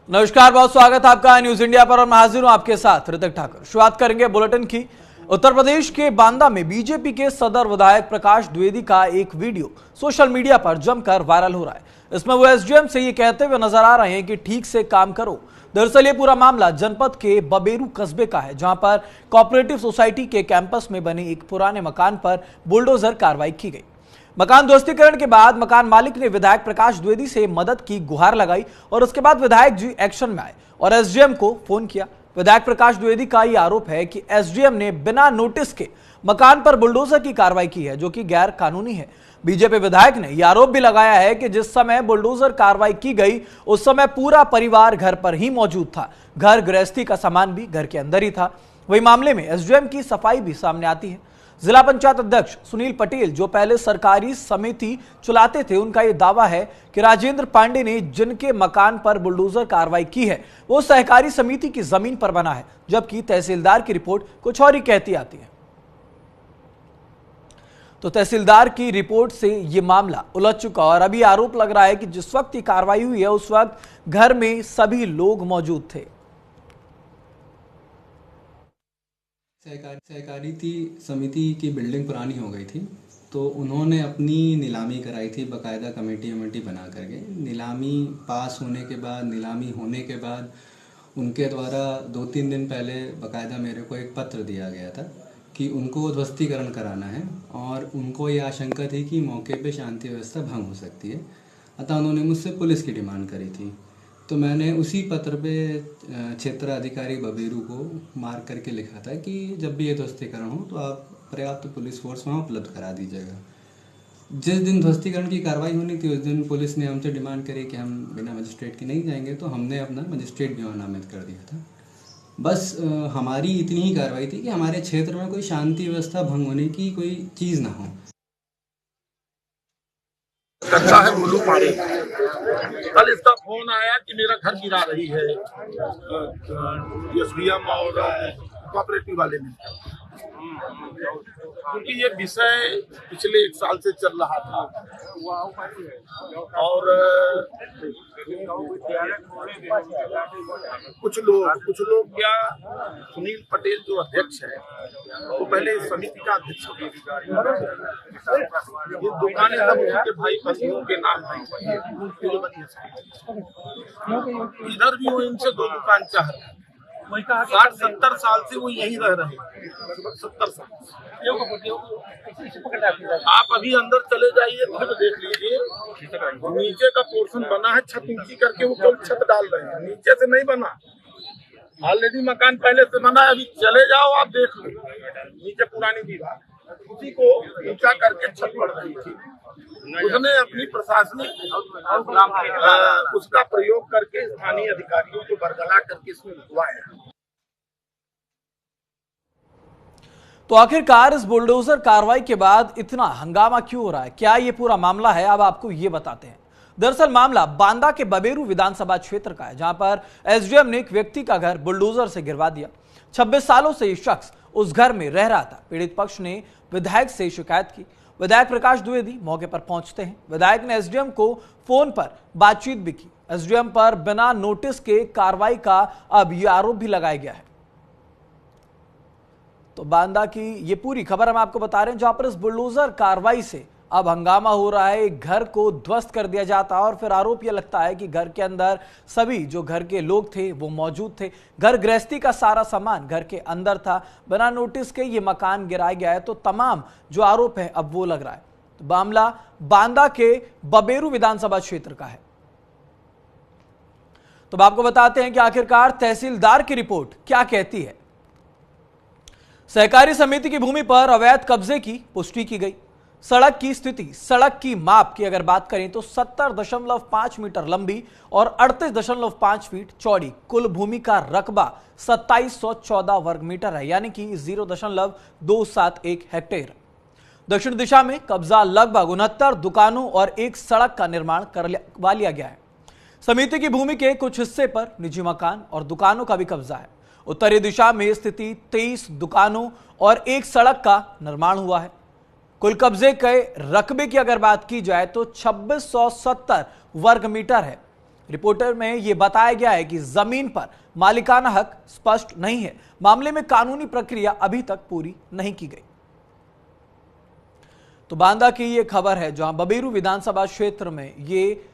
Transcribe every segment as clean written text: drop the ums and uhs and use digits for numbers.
नमस्कार, बहुत स्वागत है आपका न्यूज इंडिया पर और मैं हाजिर हूं आपके साथ ऋतिक ठाकुर। शुरुआत करेंगे बुलेटिन की। उत्तर प्रदेश के बांदा में बीजेपी के सदर विधायक प्रकाश द्विवेदी का एक वीडियो सोशल मीडिया पर जमकर वायरल हो रहा है। इसमें वो एसडीएम से ये कहते हुए नजर आ रहे हैं कि ठीक से काम करो। दरअसल ये पूरा मामला जनपद के बबेरू कस्बे का है, जहां पर कोऑपरेटिव सोसाइटी के कैंपस में बने एक पुराने मकान पर बुलडोजर कार्रवाई की गई। मकान ध्वस्तीकरण के बाद मकान मालिक ने विधायक प्रकाश द्विवेदी से मदद की गुहार लगाई और उसके बाद विधायक जी एक्शन में आए और एसडीएम को फोन किया। विधायक प्रकाश द्विवेदी का यह आरोप है कि एसडीएम ने बिना नोटिस के मकान पर बुलडोजर की कार्रवाई की है, जो कि गैर कानूनी है। बीजेपी विधायक ने यह आरोप भी लगाया है कि जिस समय बुलडोजर कार्रवाई की गई उस समय पूरा परिवार घर पर ही मौजूद था। घर गृहस्थी का सामान भी घर के अंदर ही था। वही मामले में एसडीएम की सफाई भी सामने आती है। जिला पंचायत अध्यक्ष सुनील पटेल, जो पहले सरकारी समिति चलाते थे, उनका यह दावा है कि राजेंद्र पांडे ने जिनके मकान पर बुलडोजर कार्रवाई की है वो सहकारी समिति की जमीन पर बना है, जबकि तहसीलदार की रिपोर्ट कुछ और ही कहती आती है। तो तहसीलदार की रिपोर्ट से यह मामला उलझ चुका और अभी आरोप लग रहा है कि जिस वक्त ये कार्रवाई हुई है उस वक्त घर में सभी लोग मौजूद थे। सहकारी समिति की बिल्डिंग पुरानी हो गई थी, तो उन्होंने अपनी नीलामी कराई थी बाकायदा कमेटी बना करके। नीलामी पास होने के बाद, नीलामी होने के बाद उनके द्वारा 2-3 दिन पहले बाकायदा मेरे को एक पत्र दिया गया था कि उनको ध्वस्तीकरण कराना है और उनको ये आशंका थी कि मौके पे शांति व्यवस्था भंग हो सकती है। अतः उन्होंने मुझसे पुलिस की डिमांड करी थी। तो मैंने उसी पत्र पे क्षेत्र अधिकारी बबेरू को मार्क करके लिखा था कि जब भी ये ध्वस्तीकरण हो तो आप पर्याप्त पुलिस फोर्स वहाँ उपलब्ध करा दीजिएगा। जिस दिन ध्वस्तीकरण की कार्रवाई होनी थी उस दिन पुलिस ने हमसे डिमांड करी कि हम बिना मजिस्ट्रेट के नहीं जाएंगे, तो हमने अपना मजिस्ट्रेट भी वहाँ नामित कर दिया था। बस हमारी इतनी ही कार्रवाई थी कि हमारे क्षेत्र में कोई शांति व्यवस्था भंग होने की कोई चीज़ ना हो। करता है मुल्लू पाड़ी। कल इसका फोन आया कि मेरा घर गिरा रही है एसडीएम और कोऑपरेटिव वाले मिलकर, क्योंकि ये विषय पिछले 1 साल से चल रहा था और कुछ लोग क्या, सुनील पटेल जो अध्यक्ष है वो पहले समिति का अध्यक्ष होता था। ये दुकानें सब उनके भाई बंधुओं के नाम है। इधर भी वो इनसे 2 दुकान चाह रहे हैं। 60-70 साल से वो यहीं रह रहे हैं। 70 साल। आप अभी अंदर चले जाइए, घर देख लीजिए, नीचे का पोर्शन बना है, छत ऊंची करके वो केवल छत डाल रहे हैं, नीचे से नहीं बना। ऑलरेडी मकान पहले से बना है, अभी चले जाओ आप देख लो, नीचे पुरानी दीवार, उसी को ऊंचा करके छत बढ़ रही थी। उसने अपनी प्रशासनिक उसका प्रयोग करके स्थानीय अधिकारियों को बरगला करके इसमें रुकवाया। तो आखिरकार इस बुलडोजर कार्रवाई के बाद इतना हंगामा क्यों हो रहा है, क्या ये पूरा मामला है, अब आपको ये बताते हैं। दरअसल मामला बांदा के बबेरू विधानसभा क्षेत्र का है, जहां पर एसडीएम ने एक व्यक्ति का घर बुलडोजर से गिरवा दिया। 26 सालों से ये शख्स उस घर में रह रहा था। पीड़ित पक्ष ने विधायक से शिकायत की। विधायक प्रकाश द्विवेदी मौके पर पहुंचते हैं। विधायक ने एसडीएम को फोन पर बातचीत भी की। एसडीएम पर बिना नोटिस के कार्रवाई का अब यह आरोप भी लगाया गया है। तो बांदा की ये पूरी खबर हम आपको बता रहे हैं, जहां पर इस बुलडोजर कार्रवाई से अब हंगामा हो रहा है। एक घर को ध्वस्त कर दिया जाता है और फिर आरोप यह लगता है कि घर के अंदर सभी जो घर के लोग थे वो मौजूद थे। घर गृहस्थी का सारा सामान घर के अंदर था। बिना नोटिस के ये मकान गिराया गया है। तो तमाम जो आरोप है अब वो लग रहा है। तो मामला बांदा के बबेरू विधानसभा क्षेत्र का है। तो आपको बताते हैं कि आखिरकार तहसीलदार की रिपोर्ट क्या कहती है। सहकारी समिति की भूमि पर अवैध कब्जे की पुष्टि की गई। सड़क की स्थिति, सड़क की माप की अगर बात करें तो 70.5 मीटर लंबी और 38.5 फीट चौड़ी कुल भूमि का रकबा 2714 वर्ग मीटर है, यानी कि 0.271 हेक्टेयर। दक्षिण दिशा में कब्जा लगभग 69 दुकानों और एक सड़क का निर्माण करवा लिया गया है। समिति की भूमि के कुछ हिस्से पर निजी मकान और दुकानों का भी कब्जा है। उत्तरी दिशा में स्थिति 23 दुकानों और एक सड़क का निर्माण हुआ है। कुल कब्जे के रकबे की अगर बात की जाए तो 2670 वर्ग मीटर है। रिपोर्टर में यह बताया गया है कि जमीन पर मालिकाना हक स्पष्ट नहीं है। मामले में कानूनी प्रक्रिया अभी तक पूरी नहीं की गई। तो बांदा की यह खबर है जहां बबेरू विधानसभा क्षेत्र में ये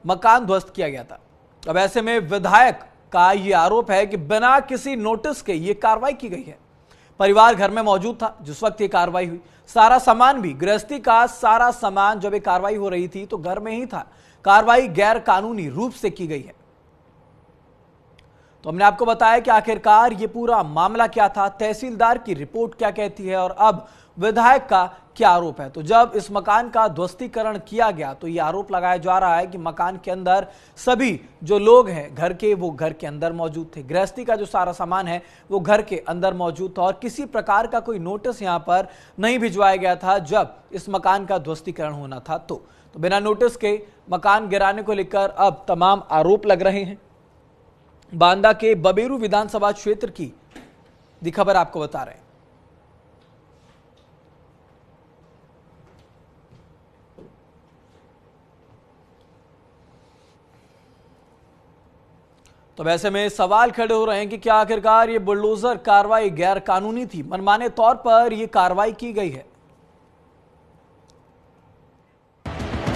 मकान ध्वस्त किया गया था। अब ऐसे में विधायक का यह आरोप है कि बिना किसी नोटिस के यह कार्रवाई की गई है। परिवार घर में मौजूद था जिस वक्त ये कार्रवाई हुई। सारा सामान भी गृहस्थी का सारा सामान जब ये कार्रवाई हो रही थी तो घर में ही था। कार्रवाई गैर कानूनी रूप से की गई है। तो हमने आपको बताया कि आखिरकार ये पूरा मामला क्या था, तहसीलदार की रिपोर्ट क्या कहती है और अब विधायक का क्या आरोप है। तो जब इस मकान का ध्वस्तीकरण किया गया तो ये आरोप लगाया जा रहा है कि मकान के अंदर सभी जो लोग हैं घर के, वो घर के अंदर मौजूद थे। गृहस्थी का जो सारा सामान है वो घर के अंदर मौजूद था और किसी प्रकार का कोई नोटिस यहां पर नहीं भिजवाया गया था जब इस मकान का ध्वस्तीकरण होना था। तो बिना नोटिस के मकान गिराने को लेकर अब तमाम आरोप लग रहे हैं। बांदा के बबेरू विधानसभा क्षेत्र की खबर आपको बता रहे हैं। तो वैसे में सवाल खड़े हो रहे हैं कि क्या आखिरकार ये बुलडोजर कार्रवाई गैर कानूनी थी? मनमाने तौर पर यह कार्रवाई की गई है।